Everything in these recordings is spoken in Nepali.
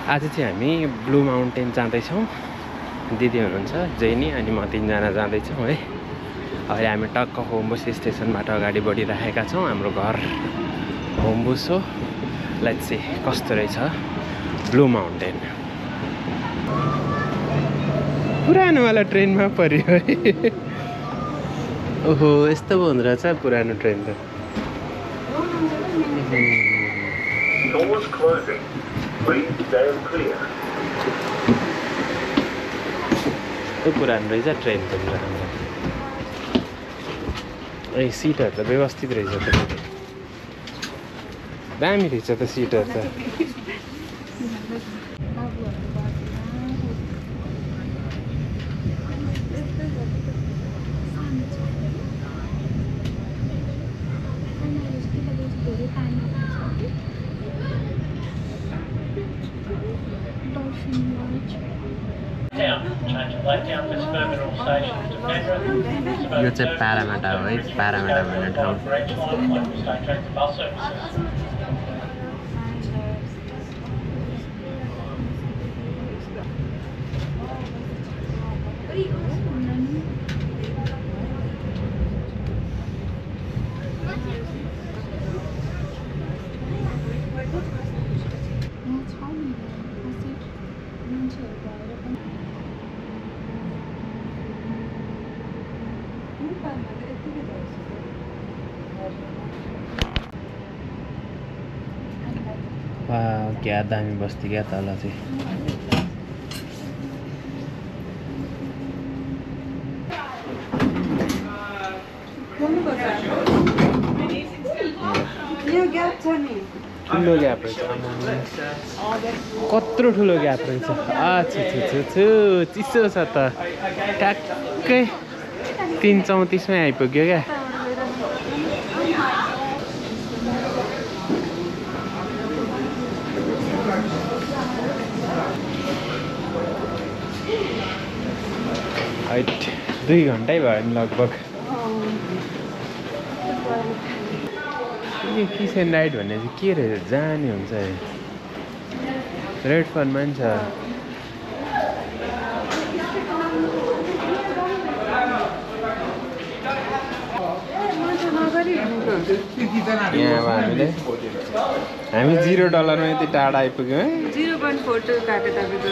आज चाहिँ हामी ब्लू माउन्टेन जाँदैछौँ। दिदी हुनुहुन्छ जैनी अनि म तीनजना जाँदैछौँ है। अहिले हामी टक्क होमबुस स्टेसनबाट अगाडि बढिरहेका छौँ। हाम्रो घर होमबुस हो। लेट्स सी कस्तो रहेछ ब्लू माउन्टेन। पुरानोवाला ट्रेनमा पर्यो है। ओहो यस्तो पो हुँदो रहेछ पुरानो ट्रेन त। पुरानो रहेछ ट्रेन त पुरा राम्रो। ए सिटहरू त व्यवस्थित रहेछ त। दामी रहेछ त सिटहरू त। यो चाहिँ पारामाटा हो है। पारामाटा भन्ने ठाउँ। क्या दामी बस्ती क्या तल चाहिँ। ठुलो ग्याप रहेछ। कत्रो ठुलो ग्याप रहेछ। छु चिसो छ त। ट्याक्कै 3:34मै आइपुग्यो क्या। हाइट 2 घन्टै भयो नि लगभग। यो किसेन राइड भन्ने चाहिँ के रहेछ जाने हुन्छ रेड फनमा नि छ। यहाँ अब हामी $0 यति टाढा आइपुग्यौँ है। 0.42 काट्यो तपाईँको।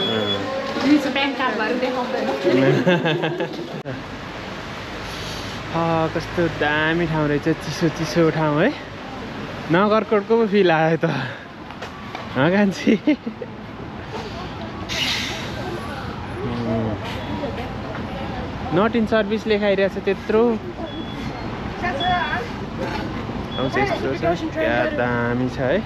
कस्तो दामी ठाउँ रहेछ। चिसो चिसो ठाउँ है। नगरकोटको पो फिल आयो त कान्छी। नट इन सर्भिस लेखाइरहेछ त्यत्रो। यस्तो छ क्या दामी छ है।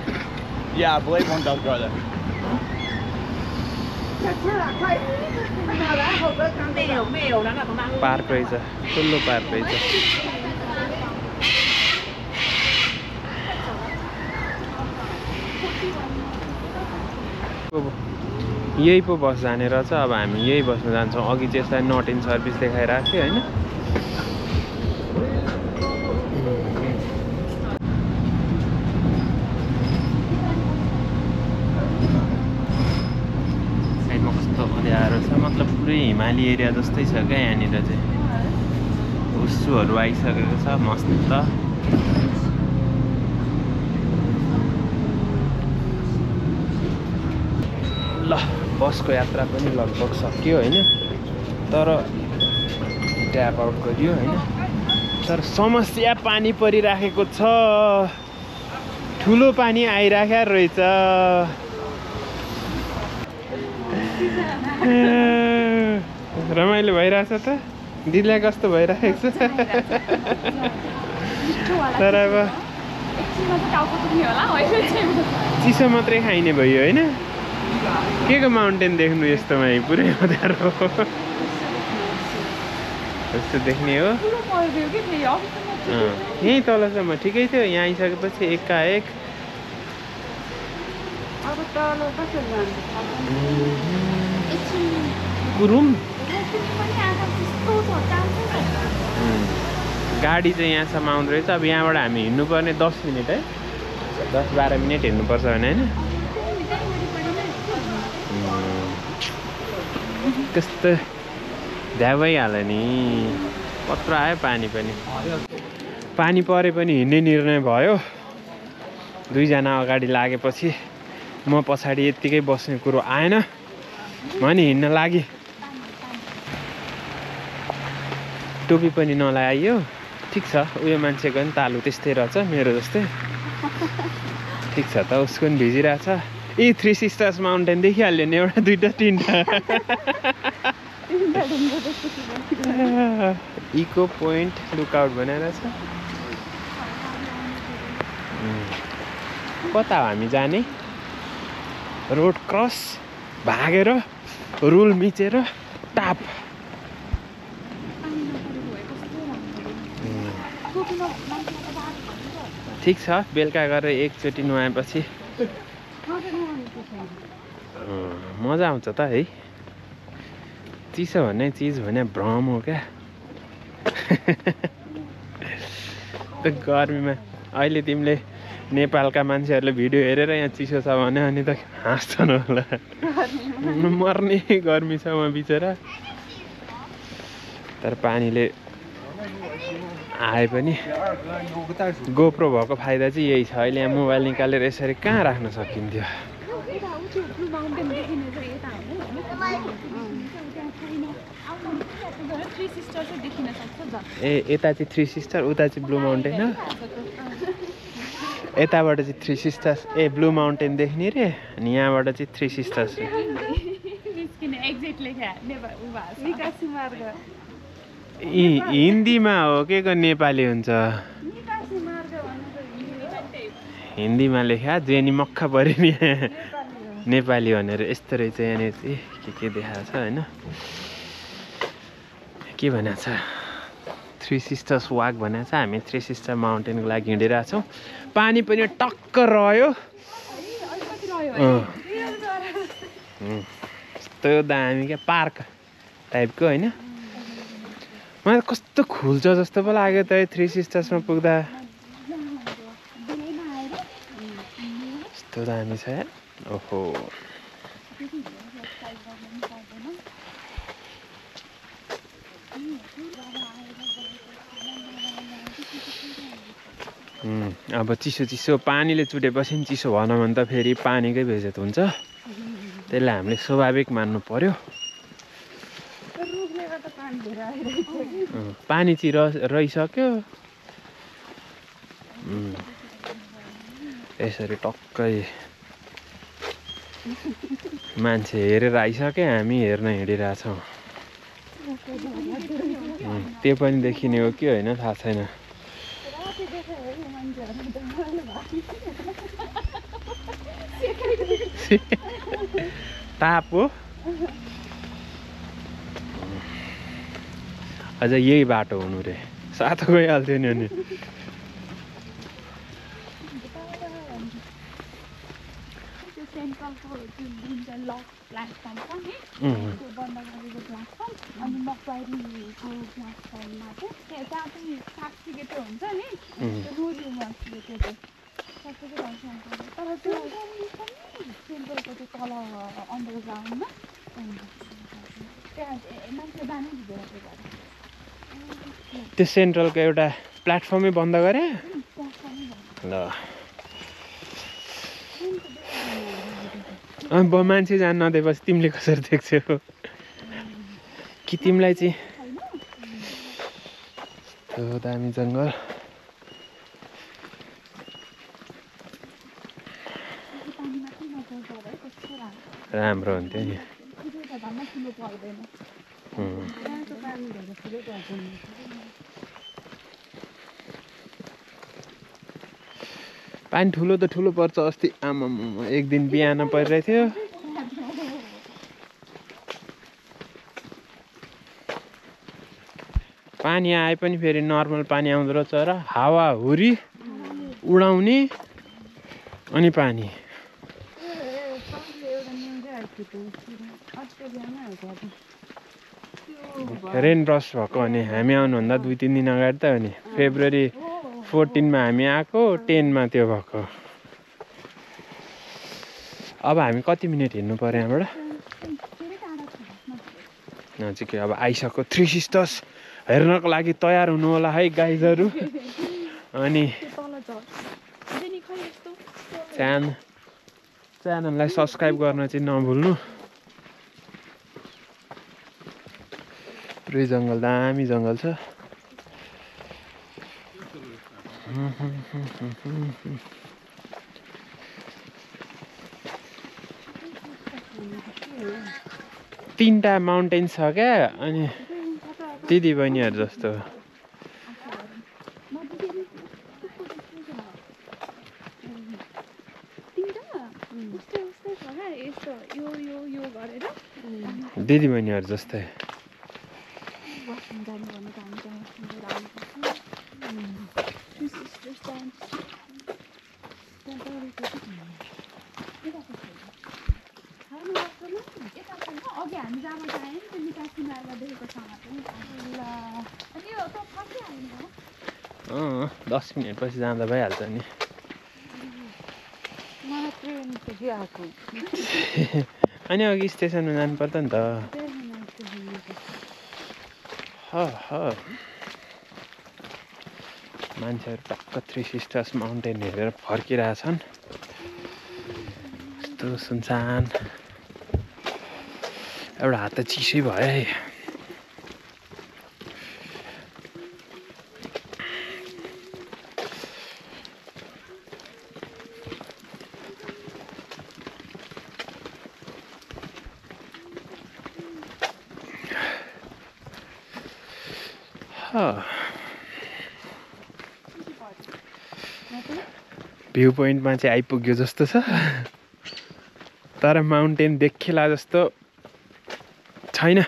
पार्क रहेछ ठुलो पार्क रहेछ। यही पो बस जाने रहेछ। अब हामी यही बसमा जान्छौँ। अघि चाहिँ यसलाई नट इन सर्भिस देखाइरहेको थियो होइन। साइडमा कस्तो अँध्यारो छ। मतलब पुरै हिमाली एरिया जस्तै छ क्या यहाँनिर चाहिँ। हुस्सुहरू आइसकेको छ मस्त। ल बसको यात्रा पनि लगभग सक्यो होइन। तर ट्याप आउट गरियो होइन। तर समस्या पानी परिराखेको छ। ठुलो पानी आइराखेको रहेछ। रमाइलो भइरहेछ त। दिदीलाई कस्तो भइरहेको छ। तर अब चिसो मात्रै खाइने भयो होइन। के को माउन्टेन देख्नु यस्तोमा पुरै अँध्यारो जस्तो देख्ने हो। यहीँ तलसम्म ठिकै थियो। यहाँ आइसकेपछि एकाएक रुम गाडी चाहिँ यहाँसम्म आउँदो रहेछ। अब यहाँबाट हामी हिँड्नुपर्ने 10 मिनट है। 10-12 मिनट हिँड्नुपर्छ भने होइन। कस्तो ध्या भइहाल्यो नि कत्रो आयो पानी पनि पानी परे पनि हिँड्ने निर्णय भयो दुईजना अगाडि लागेपछि म पछाडि यत्तिकै बस्ने कुरो आएन म नि हिँड्न लागि टोपी पनि नलाइयो ठिक छ उयो मान्छेको पनि तालु त्यस्तै रहेछ मेरो जस्तै ठिक छ त उसको पनि भिजिरहेछ ए थ्री सिस्टर्स माउन्टेन देखिहाल्यो नि एउटा दुईवटा तिनवटा इको पोइन्ट लुकआउट भनेर छ कता हो हामी जाने रोड क्रस भागेर रुल मिचेर टाप ठिक छ बेलुका गरेर एकचोटि नुहाएपछि मजा आउँछ त है चिसो भन्ने चिज भने भ्रम हो क्या गर्मीमा अहिले तिमीले नेपालका मान्छेहरूले भिडियो हेरेर यहाँ चिसो छ भने अनि त हाँस्छन् होला मर्ने गर्मी छ म बिचरा तर पानीले आए पनि गोप्रो भएको फाइदा चाहिँ यही छ अहिले यहाँ मोबाइल निकालेर यसरी कहाँ राख्न सकिन्थ्यो ए यता चाहिँ थ्री सिस्टर उता चाहिँ ब्लू माउन्टेन हो यताबाट चाहिँ थ्री सिस्टर्स ए ब्लू माउन्टेन देख्ने रे अनि यहाँबाट चाहिँ थ्री सिस्टर्स हिन्दीमा हो के को नेपाली हुन्छ हिन्दीमा लेखा जेनी मक्खा पऱ्यो नि नेपाली भनेर यस्तो रहेछ यहाँनिर चाहिँ के देखाएको छ होइन के भनेको छ थ्री सिस्टर्स वाक भनेको छ हामी थ्री सिस्टर माउन्टेनको लागि हिँडिरहेछौँ पानी पनि टक्क रह्यो यस्तो दामी क्या पार्क टाइपको होइन मलाई कस्तो खुल्छ जस्तो पो लाग्यो त थ्री सिस्टर्समा पुग्दा यस्तो दामी छ यार ओहो अब चिसो पानीले चुटेपछि नि चिसो भन भने त फेरि पानीकै बेइज्जत हुन्छ त्यसलाई हामीले स्वाभाविक मान्नु पर्यो पानी चाहिँ रहिसक्यो यसरी टक्कै मान्छे हेरेर आइसक्यो हामी हेर्न हिँडिरहेछौँ त्यो पनि देखिने हो कि होइन थाहा छैन ताप हो अझ यही बाटो हुनु रे सातो गइहाल्थ्यो नि अनि त्यो सेन्ट्रलको एउटा प्लेटफर्मै बन्द गरे ल मान्छे जान नदिएपछि तिमीले कसरी देख्छौ कि तिमीलाई चाहिँ त्यो दामी जङ्गल राम्रो हुन्थ्यो नि पानी ठुलो त ठुलो पर्छ अस्ति आमा एक दिन बिहान परिरहेको थियो पानी आए पनि फेरि नर्मल पानी आउँदो रहेछ र हावा हुरी उडाउने अनि पानी रेन ब्रस भएको अनि हामी आउनुभन्दा 2-3 दिन अगाडि त हो नि फेब्रुअरी 14 मा हामी आएको 10 मा त्यो भएको अब हामी कति मिनट हिँड्नु पर्यो यहाँबाट नजिकै अब आइसक्यो थ्री सिस्टर्स हेर्नको लागि तयार हुनु होला है गाइजहरू। अनि च्यानललाई सब्सक्राइब गर्न चाहिँ नभुल्नु। पुरै जङ्गल दामी जङ्गल छ। तीनटा माउन्टेन छ क्या अनि दिदी बहिनीहरू जस्तो। दिदी बहिनीहरू जस्तै। अँ 10 मिनटपछि जाँदा भइहाल्छ नि। अनि अघि स्टेसनमा जानु पर्छ नि त। मान्छेहरू टक्क थ्री सिस्टर्स माउन्टेन हेरेर फर्किरहेछन्। यस्तो सुनसान। एउटा हात त चिसै भयो है। भ्यू पोइन्टमा चाहिँ आइपुग्यो जस्तो छ तर माउन्टेन देखिला जस्तो छैन।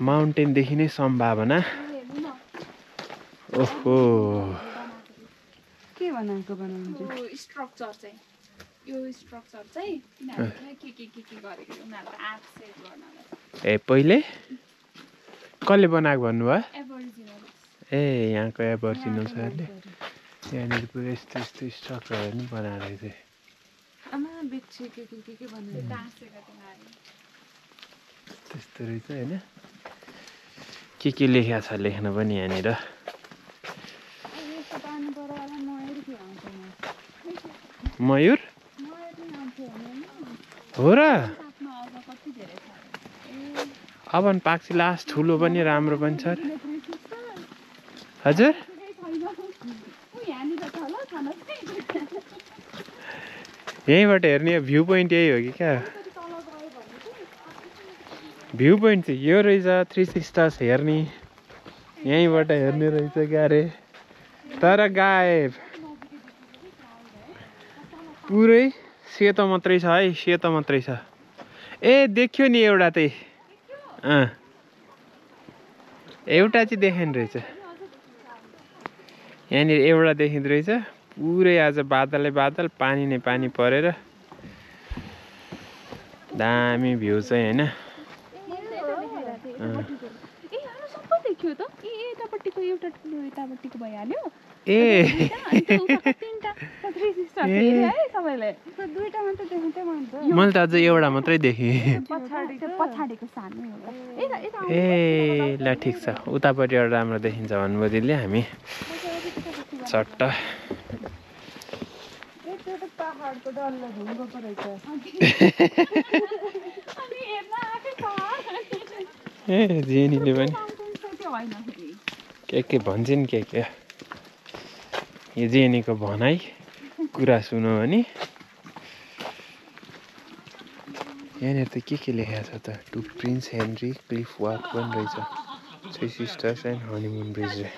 माउन्टेन देखिने सम्भावना। ओहो के बनाएको बनाउँछु स्ट्रक्चर चाहिँ यो स्ट्रक्चर चाहिँ तिनीहरूले के गरेको उनीहरूको आर्ट सेट गर्नलाई। ए पहिले कसले बनाएको भन्नुभयो? एबोरिजिनल्स। ए यहाँको एबोरिजिनल्सहरूले यहाँनिर पुरै यस्तो यस्तो स्ट्रक्चरहरू पनि बनाएर चाहिँ आमा बेच्चे के बनायो टाँसेका तिनीहरूले। त्यस्तो रहेछ होइन। के लेखेको छ लेख्न पनि यहाँनिर। मयूर हो र? अवन पाक्सी लास्ट ठुलो पनि राम्रो पनि छ। हजुर यहीँबाट हेर्ने भ्यू पोइन्ट यही हो कि क्या? भ्यू पोइन्ट चाहिँ यो रहेछ थ्री सिस्टर्स हेर्ने। यहीँबाट हेर्ने रहेछ क्या रे। तर गायब पुरै सेतो मात्रै छ है। सेतो मात्रै छ। ए देख्यो नि एउटा चाहिँ एउटा चाहिँ देखेन रहेछ। यहाँनिर एउटा देखिँदो रहेछ। पुरै आज बादलै बादल पानी नै पानी परेर दामी भ्यू चाहिँ होइन। मैले त अझ एउटा मात्रै देखेँ। ए ल ठिक छ उतापट्टि एउटा राम्रो देखिन्छ भन्नुभयो दिदीले। हामी चट्ट ए जेनीले पनि के भन्छन् के यो जेनीको भनाइ कुरा सुनौ भने यहाँनिर त के लेखेको छ त? To Prince Henry Cliff Walk पनि रहेछ। Three Sisters and Honeymoon Bridge रे।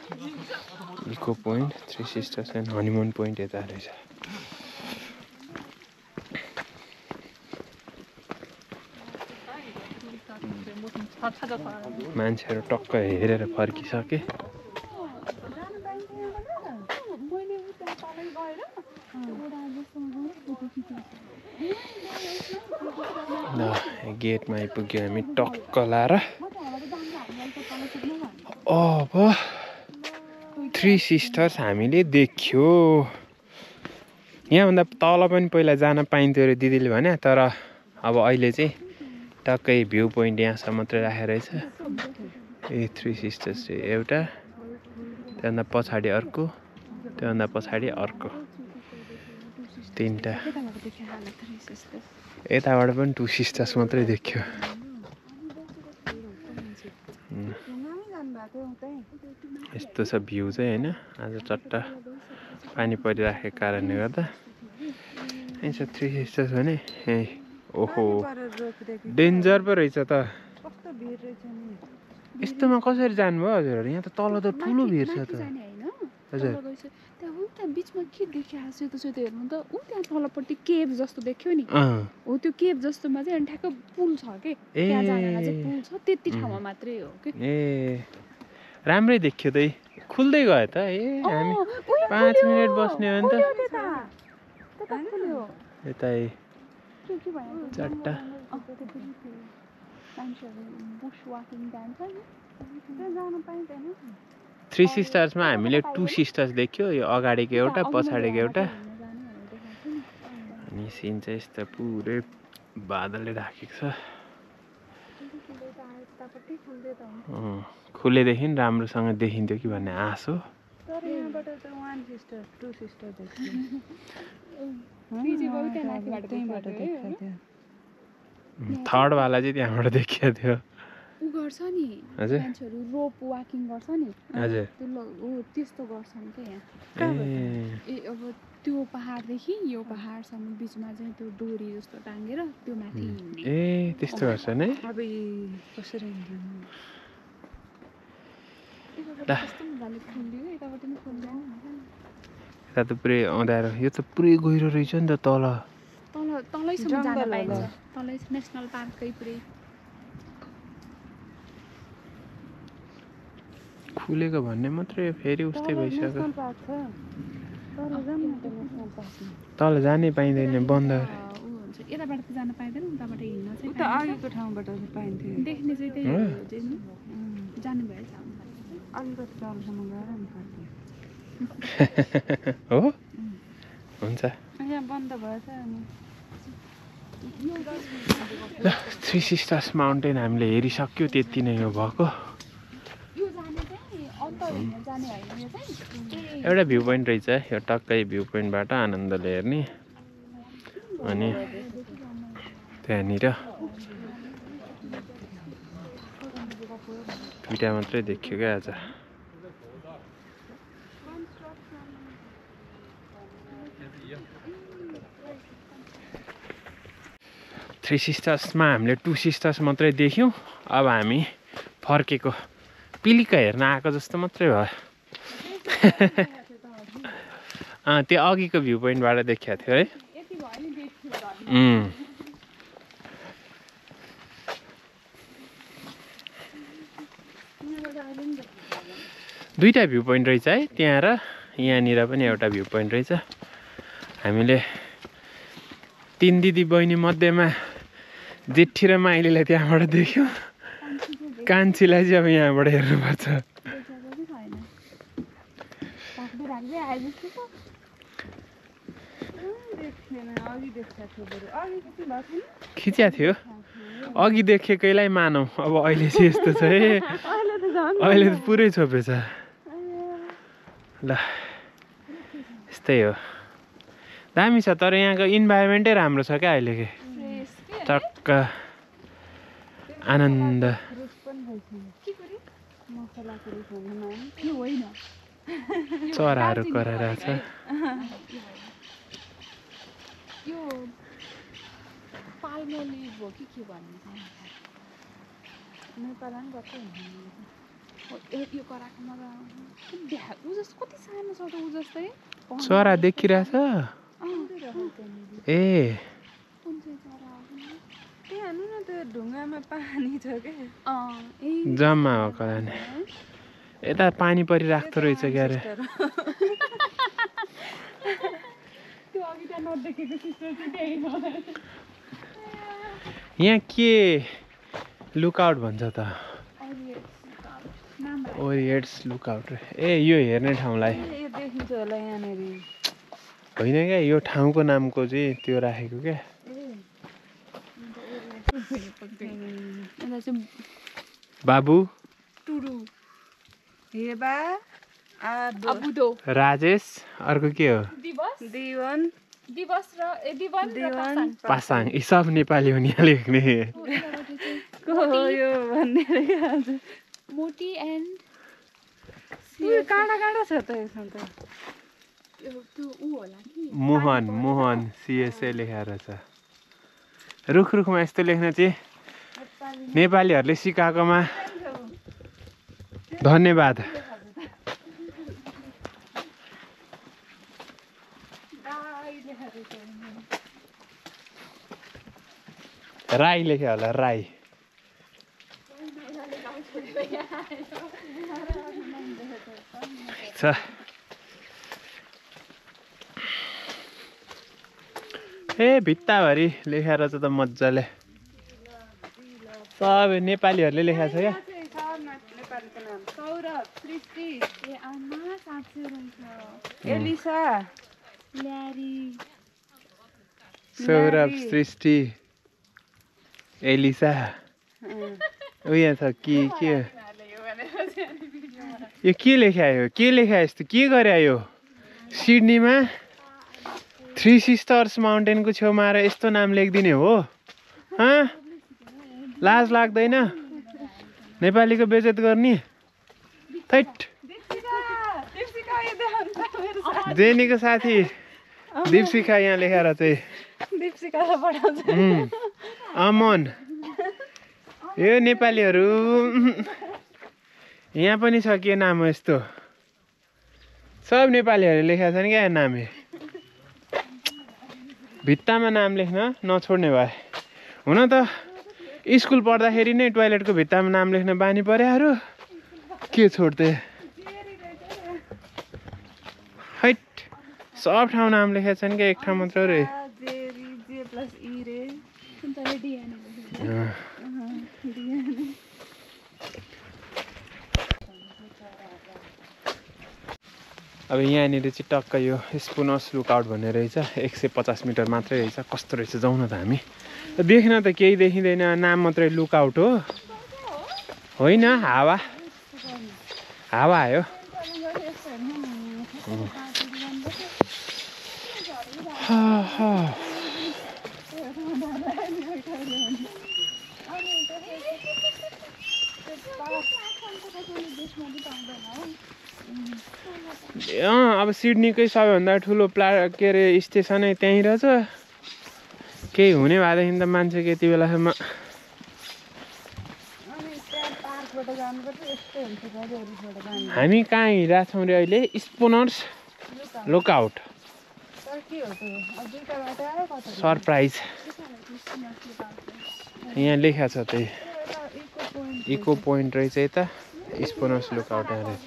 Echo Point Three Sisters and Honeymoon Point यता रहेछ। मान्छेहरू टक्क हेरेर फर्किसके। ल गेटमा आइपुग्यो हामी टक्क लाएर। अब थ्री सिस्टर्स हामीले देख्यो। यहाँभन्दा तल पनि पहिला जान पाइन्थ्यो अरे दिदीले भने, तर अब अहिले चाहिँ टक्कै भ्यू पोइन्ट यहाँसम्म मात्रै राखेको रहेछ। ए थ्री सिस्टर्स चाहिँ एउटा, त्योभन्दा पछाडि अर्को, त्योभन्दा पछाडि अर्को, तिनवटा। यताबाट पनि टु सिस्टर्स मात्रै देखियो। यस्तो छ भ्यू चाहिँ होइन। आज चट्ट पानी परिराखेको कारणले गर्दा यही छ थ्री सिस्टर्स भने। ए ओहो डेन्जर पो रहेछ त। यस्तोमा कसरी जानुभयो हजुरहरू? यहाँ त तल त ठुलो भिड छ त। हजुर त्यहाँ उता बिचमा के देखिरहेको सेतो सेतो हेर्नु त, ऊ त्यहाँ तलपट्टि केभ जस्तो देख्यो नि, हो त्यो केभ जस्तोमा चाहिँ अनि ठ्याक्क पुल छ के, त्यहाँ जानेलाई चाहिँ पुल छ, त्यति ठाउँमा मात्रै हो के। ए राम्रै देखियो त। खुल्दै गयो त। ए हामी 5 मिनट बस्ने हो नि त। यता चट्टा थ्री सिस्टर्समा हामीले टु सिस्टर्स देख्यो। यो अगाडिको एउटा, पछाडिको एउटा। अनि सिन चाहिँ यस्तो पुरै बादलले ढाकेको छ। खुलेदेखि राम्रोसँग देखिन्थ्यो कि भन्ने आश हो। थर्ड वाला चाहिँ त्यहाँबाट देखिएको थियो। उ गर्छ नि मान्छेहरू रोप वाकिङ गर्छ नि। हजुर त्यस्तो गर्छन् क्या यहाँ। ए अब त्यो पहाडदेखि यो पहाडसम्म बिचमा चाहिँ त्यो डोरी जस्तो टाङ्गेर त्यो माथि हिँड्ने। ए त्यस्तो गर्छन् है। अब कसरी यता त पुरै अँध्यारो। यो त पुरै गहिरो रहेछ नि त तल। तलैसम्म जान पाइन्छ। तलै नेसनल पार्ककै पुरै खुलेको भन्ने मात्रै फेरि उस्तै भइसक्यो। तल जानै पाइँदैन, बन्द। यताबाट त जान पाइँदैन, उताबाट हिँड्न चाहिँ उता अघिको ठाउँबाट पाइन्थ्यो। देख्ने चाहिँ त्यही हो जानु भएछ अलिकति तलसम्म गएर नि फर्क्यो। हो हुन्छ। यहाँ बन्द भएछ अनि ल थ्री सिस्टर्स माउन्टेन हामीले हेरिसक्यो। त्यति नै हो भएको। एउटा भ्यू पोइन्ट रहेछ यो, टक्कै भ्यू पोइन्टबाट आनन्दले हेर्ने। अनि त्यहाँनिर दुईवटा मात्रै देखियो क्या आज। थ्री सिस्टर्समा हामीले टु सिस्टर्स मात्रै देख्यौँ। अब हामी फर्केको पिलिका हेर्न आएको जस्तो मात्रै भयो। त्यो अघिको भ्यू पोइन्टबाट देखिएको थियो है। दुईवटा भ्यू पोइन्ट रहेछ है, त्यहाँ र यहाँनिर पनि एउटा भ्यू पोइन्ट रहेछ। हामीले तीन दिदी बहिनी मध्येमा जेठी र माइलीलाई त्यहाँबाट देख्यौँ। कान्छीलाई चाहिँ अब यहाँबाट हेर्नुपर्छ। खिच्या थियो अघि देखेकैलाई मानौ। अब अहिले चाहिँ यस्तो छ है, अहिले त पुरै छोपेछ। ल यस्तै हो, दामी छ। तर यहाँको इन्भाइरोमेन्टै राम्रो छ क्या अहिले के। टक्क आनन्द। चराहरू कराइरहेछ। यो पाल्मोलिभ हो कि के भन्छ नेपालमा पनि गएको यो कराएको मजा ऊ जस्तो कति सानो छ त ऊ जस्तै चरा देखिरहेछ। ए त्यहाँ हेर्नु न त्यो ढुङ्गामा पानी छ क्या। जम्मा हो कला नि। यता पानी परिराख्दो रहेछ क्यारे। यहाँ के लुकआउट भन्छ त? ओरिएट्स लुकआउट। ए यो हेर्ने ठाउँलाई देखिन्छ होला यहाँनिर। होइन क्या यो ठाउँको नामको चाहिँ त्यो राखेको क्या बाबु टुडु हेबा अबुदो राजेश अर्को के हो दिवन दिवस र दिवन र पासाङ पासाङ यी सब नेपाली हो नि लेख्ने को हो यो भन्ने मोटी एन्ड काँडा काँडा छ त यसमा त त्यो ऊ होला नि मोहन सिएसए लेखेर छ रुखमा यस्तो लेख्न चाहिँ नेपालीहरूले सिकाएकोमा धन्यवाद राई लेख्यो होला राई छ ए भित्ताभरि लेखेर छ त मजाले सबै नेपालीहरूले लेखेको छ क्या सौरभ सृष्टि ए आमा साँच्चै रहेछ एलिसा ल्यारी सौरभ सृष्टि एलिसा उयो छ के यो के लेखायो यस्तो के गरे यो सिडनीमा 3 सिस्टर्स माउन्टेनको छेउमा आएर यस्तो नाम लेखिदिने हो लाज लाग्दैन नेपालीको बेइज्जत गर्ने थैट जेनीको साथी दीपशिखा यहाँ लेखेर चाहिँ अमन यो नेपालीहरू यहाँ पनि छ के नाम हो यस्तो सब नेपालीहरूले लेखेका छन् क्या नाम भित्तामा नाम लेख्न नछोड्ने भए हुन त स्कुल पढ्दाखेरि नै टोयलेटको भित्तामा नाम लेख्न बानी पर्याहरू के छोड्थे हैट सब ठाउँ नाम लेखेका छन् क्या एक ठाउँ मात्र रे अब यहाँनिर चाहिँ टक्क यो स्पुनर्स लुकआउट भन्ने रहेछ 150 मिटर मात्रै रहेछ कस्तो रहेछ जाउँ न त हामी देख्न त केही देखिँदैन नाम मात्रै लुकआउट हो होइन हावा आयो अब सिडनीकै सबैभन्दा ठुलो के अरे स्टेसनै त्यहीँ रहेछ केही हुने भएदेखि त मान्छे यति बेलासम्म हामी कहाँ हिँडिरहेको छौँ रे अहिले स्पुनर्स लुकआउट सरप्राइज यहाँ लेखा छ त्यही इको पोइन्ट रहेछ यता स्पुनर्स लुकआउट यहाँ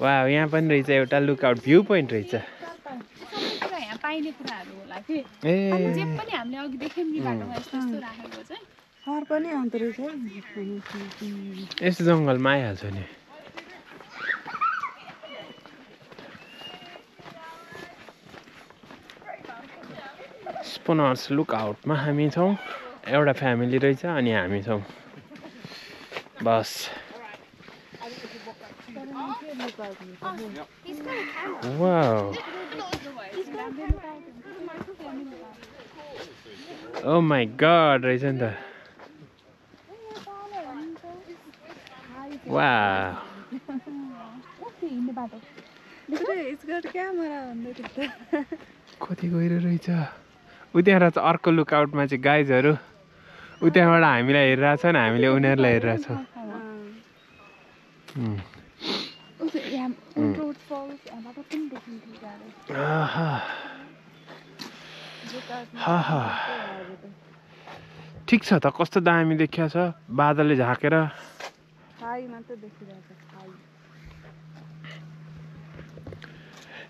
वाह यहाँ पनि रहेछ एउटा लुकआउट भ्यू पोइन्ट रहेछ यहाँ पाइने कुराहरू होला कि ए जे पनि हामीले अघि देख्यौँ नि बाटोमा यस्तो यस्तो राखेको चाहिँ सर पनि आउँदो रहेछ यस्तो जङ्गलमा आइहाल्छ नि स्पुनर्स लुकआउटमा हामी छौँ एउटा फ्यामिली रहेछ अनि हामी छौँ बस वाउ ओ माई गॉड रहेछ नि त वाउ कति गहिरो रहेछ उ त्यहाँ चाहिँ अर्को लुकआउटमा चाहिँ गाइजहरू उ त्यहाँबाट हामीलाई हेरिरहेछ नि हामीले उनीहरूलाई हेरिरहेछौँ ठिक छ त कस्तो दामी देखिया छ बादलले झाकेर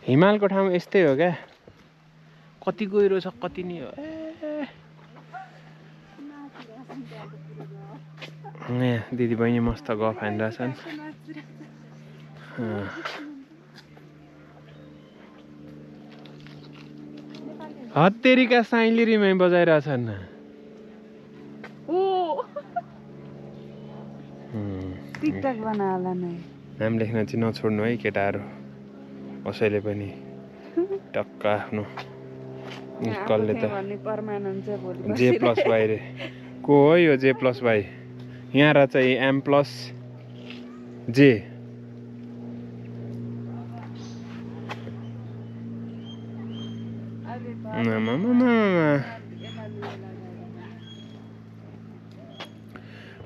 हिमालको ठाउँ यस्तै हो क्या कति गहिरो छ कति नि यहाँ दिदी बहिनी मस्त गफ हानिरहेछन् हत्तेरीका साइलिरीमै बजाइरहेछन् टिकटक बनाउला नै नाम लेख्न चाहिँ नछोड्नु है केटाहरू कसैले पनि टक्क आफ्नो कसले त जे प्लस वाइ रे को हो यो जे प्लस वाइ यहाँ र चाहिँ एम प्लस जे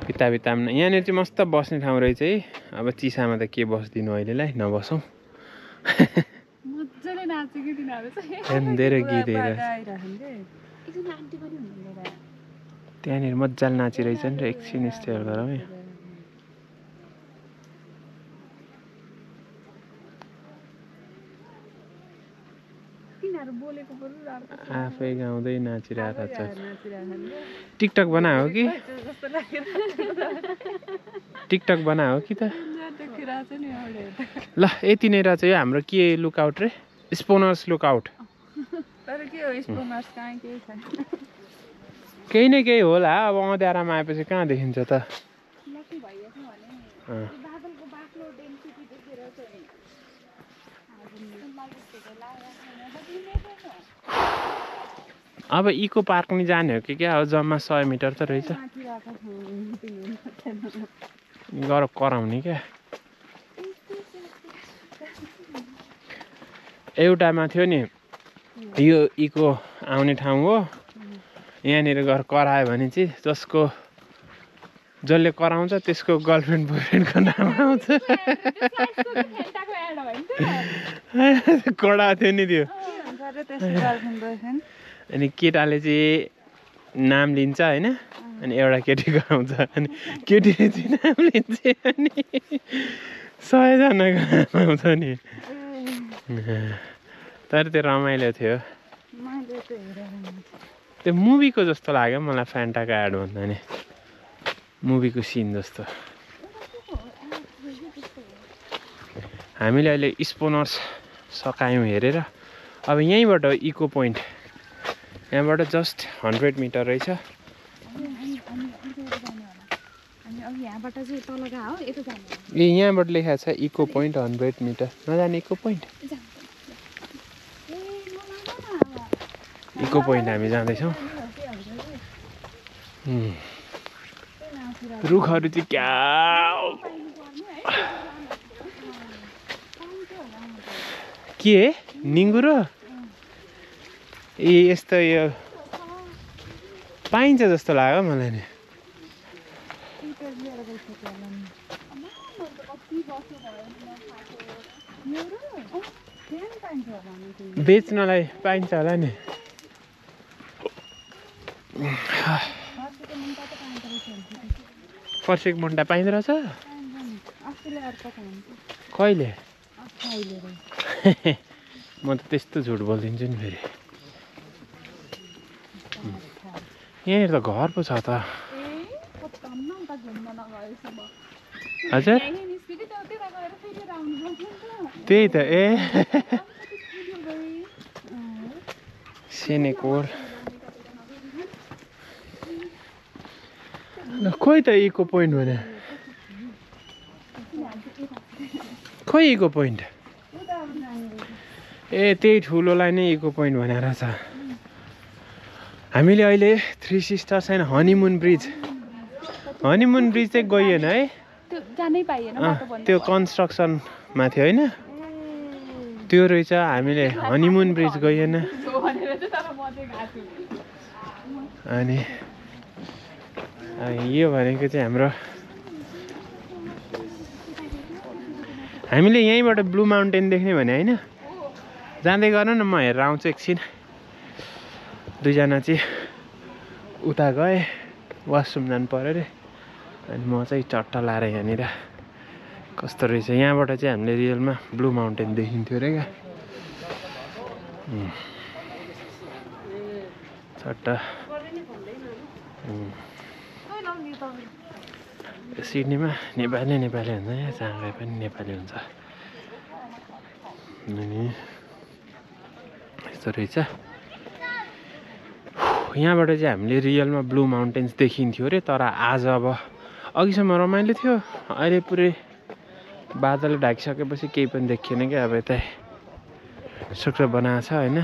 पिता यहाँनिर चाहिँ मस्त बस्ने ठाउँ रहेछ है अब चिसामा त के बस्दिनु अहिलेलाई नबसौँ मजाले नाच्यो कि तिनीहरू चाहिँ धेरै गीत त्यहाँनिर मजाले नाचिरहेछन् र एकछिन स्टेयर गरौँ है आफै गाउँदै नाचिरहेको छ टिकटक बनायो कि टिकटक बनायो कि त ल यति नै रहेछ यो हाम्रो के लुकआउट रे स्पोनर्स लुकआउट केही न केही होला अब अँध्यारामा आएपछि कहाँ देखिन्छ त अब इको पार्क नि जाने हो कि क्या हो जम्मा 100 मिटर त रहेछ गर कराउने क्या एउटामा थियो नि यो इको आउने ठाउँ हो यहाँनिर गएर करायो भने चाहिँ जसले कराउँछ त्यसको गर्लफ्रेन्ड बोयफ्रेन्डको नाम आउँछ कडा थियो नि त्यो अनि केटाले चाहिँ नाम लिन्छ होइन अनि एउटा केटीको आउँछ अनि केटीले चाहिँ नाम लिन्छ अनि 100जनाको नाम आउँछ नि तर त्यो रमाइलो थियो त्यो मुभीको जस्तो लाग्यो मलाई फ्यान्टाको एड भन्दा नि मुभीको सिन जस्तो हामीले अहिले स्पोनर्स सकायौँ हेरेर अब यहीँबाट इको पोइन्ट यहाँबाट जस्ट 100 मिटर रहेछ ए यहाँबाट लेखाएको छ इको पोइन्ट 100 मिटर नजाने इको पोइन्ट इको पोइन्ट हामी जाँदैछौँ रुखहरू चाहिँ क्या के निङ्गुरो ए यस्तो यो पाइन्छ जस्तो लाग्यो मलाई नि बेच्नलाई पाइन्छ होला नि पर्सेक मुन्टा पाइँदो रहेछ कहिले म त त्यस्तो झुट बोलिदिन्छु नि फेरि यहाँनिर त घर पो छ त हजुर त्यही त ए सेनेकोर खोइ त इको पोइन्ट भने खोइ इको पोइन्ट ए त्यही ठुलोलाई नै इको पोइन्ट भनेर छ हामीले अहिले 3 सिस्टर्स एन्ड हनीमुन ब्रिज चाहिँ गइएन है त्यो कन्स्ट्रक्सनमा थियो होइन त्यो रहेछ हामीले हनीमुन ब्रिज गइएन अनि यो भनेको चाहिँ हाम्रो हामीले यहीँबाट ब्लू माउन्टेन देख्ने भने होइन जाँदै गर न म हेरेर आउँछु एकछिन दुईजना चाहिँ उता गए वासरुम जानु पऱ्यो अरे अनि म चाहिँ चट्ट लाएर यहाँनिर कस्तो रहेछ यहाँबाट चाहिँ हामीले रियलमा ब्लू माउन्टेन देखिन्थ्यो अरे क्या सट्टा सिडनीमा नेपाली हुन्छ यहाँ चाँगै पनि नेपाली हुन्छ अनि यस्तो रहेछ यहाँबाट चाहिँ हामीले रियलमा ब्लू माउन्टेन्स देखिन्थ्यो अरे तर आज अब अघिसम्म रमाइलो थियो अहिले पुरै बादल ढाकिसकेपछि केही पनि देखिएन क्या अब यतै शुक्र बनाएको छ होइन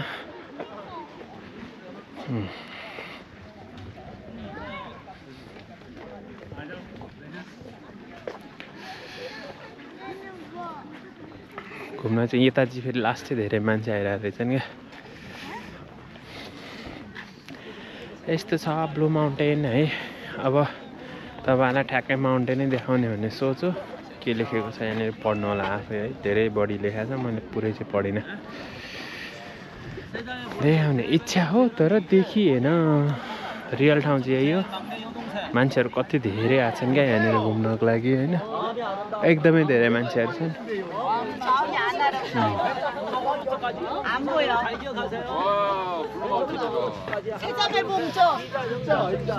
घुम्न चाहिँ यता चाहिँ फेरि लास्ट चाहिँ धेरै मान्छे आइरहेको रहेछन् क्या यस्तो छ ब्लू माउन्टेन है अब तपाईँहरूलाई ठ्याक्कै माउन्टेनै देखाउने भन्ने सोच्छु के लेखेको छ यहाँनिर पढ्नु होला आफै है धेरै बढी लेखाएको छ मैले पुरै चाहिँ पढिनँ देखाउने इच्छा हो तर देखिएन रियल ठाउँ चाहिँ यही हो मान्छेहरू कति धेरै आएको छन् क्या यहाँनिर घुम्नको लागि होइन एकदमै धेरै मान्छेहरू छन्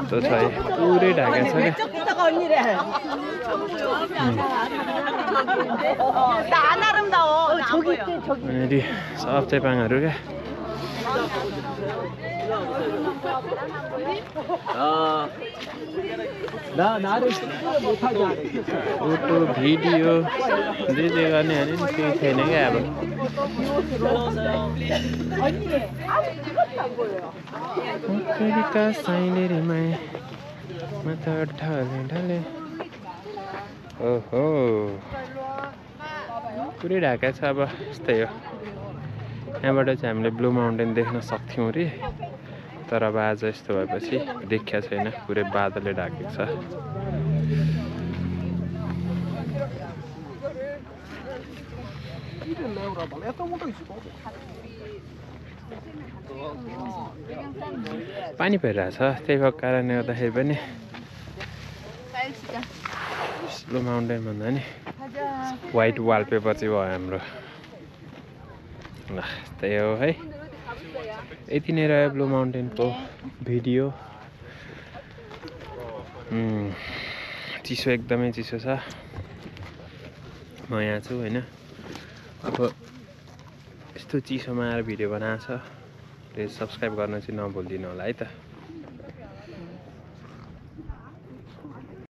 त्यो छ है पुरै ढाकेको छ क्या सब चेपाङहरू क्या फोटो भिडियो जे गर्ने अरे केही छैन क्या अब ओहो पुरै ढाका छ अब यस्तै हो यहाँबाट चाहिँ हामीले ब्लू माउन्टेन देख्न सक्थ्यौँ अरे तर अब आज यस्तो भएपछि देखिया छैन पुरै बादलले ढाकेको छ पानी परिरहेछ त्यही भएको कारणले गर्दाखेरि पनि ब्लू माउन्टेन भन्दा नि व्हाइट वालपेपर चाहिँ भयो हाम्रो ल त्यही हो है यति नै रह्यो ब्लू माउन्टेनको भिडियो चिसो एकदमै चिसो छ म यहाँ छु होइन अब यस्तो चिसोमा आएर भिडियो बनाएको छ प्लिज सब्सक्राइब गर्न चाहिँ नभुलिदिनु होला है त।